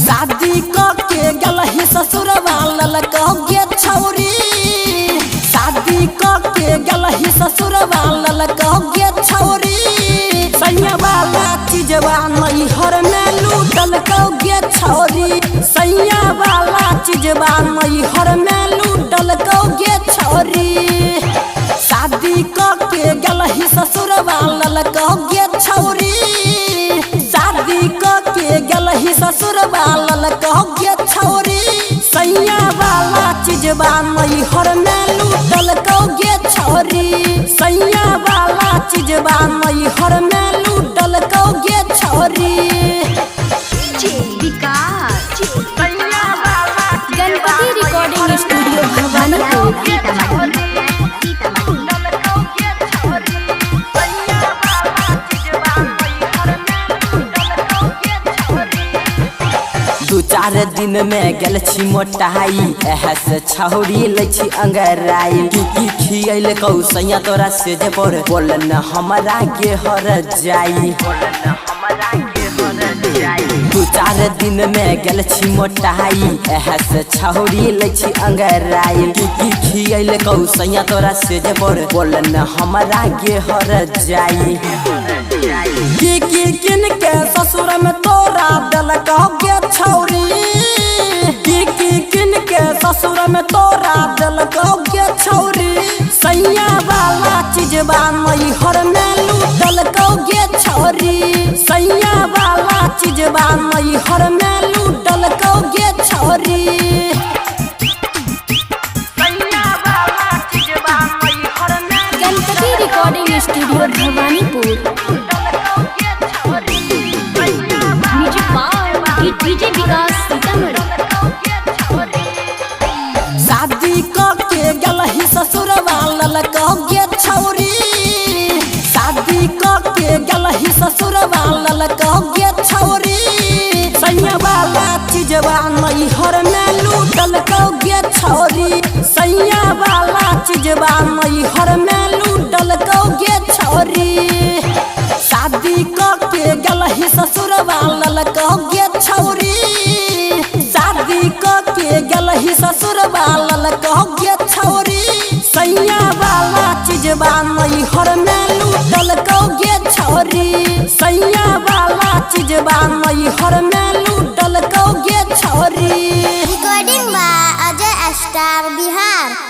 शादी के गलही ससुरवा ललका गे छौरी। शादी के गलही ससुरवा ललका गे छौरी। सैया वाला चीजवा नैहर में लूटल गे छौरी। सैया वाला चीजवा नैहर में लूटल गे छौरी। शादी के गलही ससुरवा ललका गे छौरी। शादी के गलही ससुरवा ललका गे छौरी। सैया वाला चीजवा नैहर में लूटल गे छौरी। सैया वाला चीजवा नैहर में लूटल गे छौरी। Ganpati recording studio Bhawanipur. दू चार दिन में गेल छी मोटाई से छौरी ले छी अंगराई। की खियल कौ सैया तोरा से जे पर बोल न हमरा के हर जाई। दू चार दिन में गेल छी मोटाई से छौरी ले छी अंगराई। की खियल कौ सैया तोरा से जे पर बोल न हमरा के हर जाई। की किन के ससुर में तोरा दलक गे छौरी। की किन के ससुर में तोरा दलक गे छौरी। सैया वाला चीजवा नैहर में लूटल गे छौरी। सैया वाला चीजवा नैहर में लूटल गे छौरी। Ganpati recording studio Bhawanipur. DJ Vikas Sitamarhi. शादी के गलही ससुरवा ललका गे छौरी। शादी के गलही ससुरवा ललका गे छौरी। सैया वाला चीजवा नैहर में लूटल गे छौरी। सैया वाला चीजवा नैहर में लूटल गे छौरी। शादी के गलही ससुरवा ललका गे छौरी। शादी के गलही ससुरवा ललका गे छौरी। सैया वाला चीजवा नैहर में लूटल गे छौरी। सैया वाला चीजवा नैहर में लूटल गे छौरी। Recording by Ajay star Bihar.